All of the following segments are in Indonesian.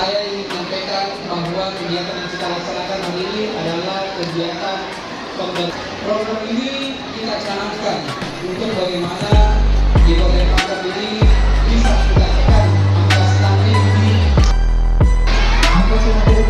saya ingin menyampaikan bahwa kegiatan yang kita laksanakan hari ini adalah kegiatan program ini kita canangkan untuk bagaimana di Kabupaten Pangkep ini bisa kita tekan angka stunting di angka stunting.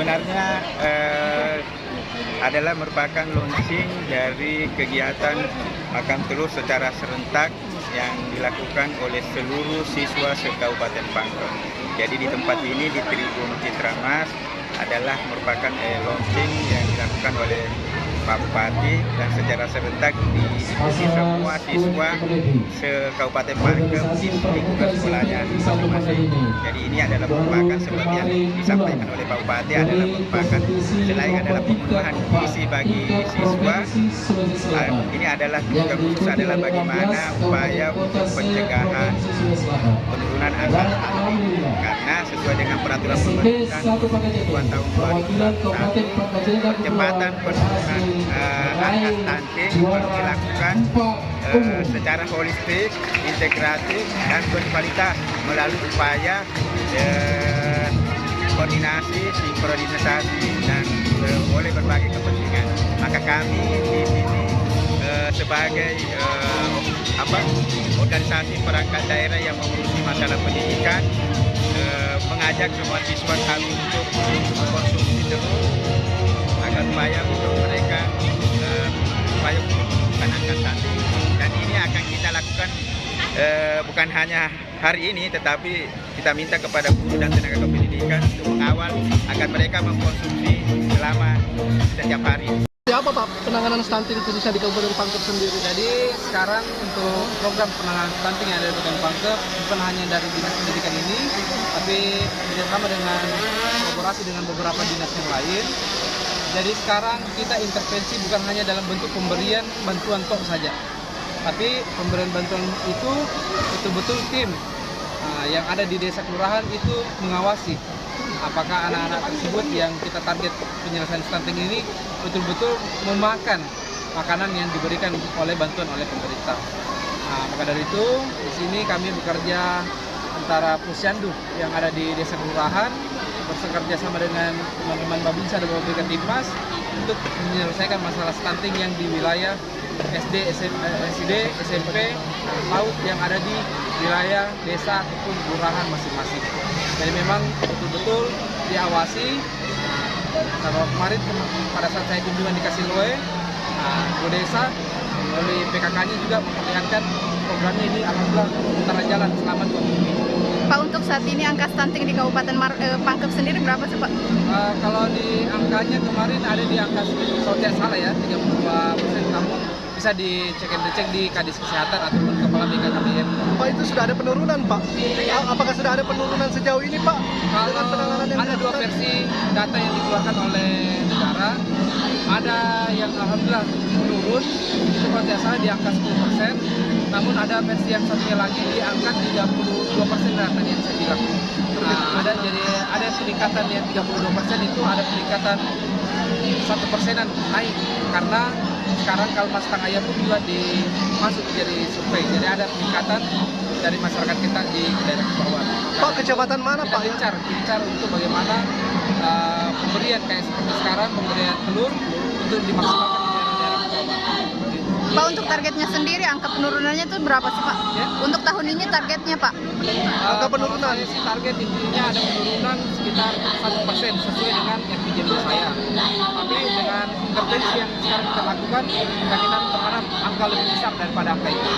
Sebenarnya adalah merupakan launching dari kegiatan makan telur secara serentak yang dilakukan oleh seluruh siswa se-Kabupaten Pangkep. Jadi di tempat ini di Tribun Citra Mas adalah merupakan launching yang dilakukan oleh Pak Bupati dan secara serentak diikuti semua siswa se-Kabupaten Pangkep di lingkungan sekolahnya masing-masing. Jadi ini adalah merupakan seperti yang disampaikan oleh Pak Bupati adalah merupakan selain adalah pemenuhan gizi bagi siswa, ini adalah juga khusus adalah bagaimana upaya untuk pencegahan penurunan angka stunting karena sesuai dengan peraturan pemerintah tahun 2021 percepatan penurunan angka stunting dilakukan secara holistik, integratif, dan berkualitas melalui upaya koordinasi, sinkronisasi, dan oleh berbagai kepentingan. Maka kami di sini sebagai organisasi perangkat daerah yang mengurusi masalah pendidikan mengajak semua siswa kami untuk mengkonsumsi telur agar upaya untuk mereka upaya untuk menurunkan stunting. Dan ini akan kita lakukan bukan hanya hari ini, tetapi kita minta kepada guru dan tenaga kependidikan untuk mengawal agar mereka mengkonsumsi selama setiap hari. Apa Pak penanganan stunting khususnya di Kabupaten Pangkep sendiri? Jadi sekarang untuk program penanganan stunting yang ada di Kabupaten Pangkep bukan hanya dari dinas pendidikan ini, tapi bersama dengan kolaborasi dengan beberapa dinas yang lain. Jadi sekarang kita intervensi bukan hanya dalam bentuk pemberian bantuan tok saja, tapi pemberian bantuan itu betul-betul tim yang ada di desa kelurahan itu mengawasi apakah anak-anak tersebut yang kita target penyelesaian stunting ini betul-betul memakan makanan yang diberikan oleh bantuan oleh pemerintah. Maka dari itu di sini kami bekerja antara Pusyandu yang ada di desa kelurahan bekerja sama dengan teman-teman Babinsa dan Babinsa Timas untuk menyelesaikan masalah stunting yang di wilayah SD, SMP, PAUD yang ada di wilayah desa ataupun kelurahan masing-masing. Jadi memang betul-betul diawasi. Kalau kemarin pada saat saya kunjungan di Kasiloe, desa melalui PKK-nya juga memperlihatkan programnya ini alhamdulillah antara jalan selama 2 minggu. Pak, untuk saat ini angka stunting di Kabupaten Pangkep sendiri berapa sih Pak? Kalau di angkanya kemarin ada di angka kalau tidak salah ya 32%, namun bisa dicek and dicek di Kadis Kesehatan ataupun Kepala BKKBN. Pak, itu sudah ada penurunan Pak? Apakah sudah ada penurunan sejauh ini Pak? Kalau ada dua versi data yang dikeluarkan oleh negara, ada yang alhamdulillah menurun, itu kalau tidak salah di angka 10%, namun ada versi yang satunya lagi di angka 32% data yang saya bilang. Ada peningkatan yang 32% itu ada peningkatan 1%-an naik karena sekarang kalmas tang ayam pun juga masuk jadi survei, jadi ada peningkatan dari masyarakat kita di daerah bawah. Pak, kecamatan mana Pak? Gencar untuk bagaimana pemberian kayak seperti sekarang pemberian telur untuk dimaksimalkan di daerah-daerah bawah. Pak, untuk targetnya sendiri angka penurunannya itu berapa sih Pak? Ya? Untuk tahun ini targetnya Pak? Angka penurunan sih target intinya ada penurunan sekitar 1% sesuai dengan FPJD saya. Tapi dengan intervensi yang sekarang kita lakukan, kita berharap angka lebih besar daripada angka itu.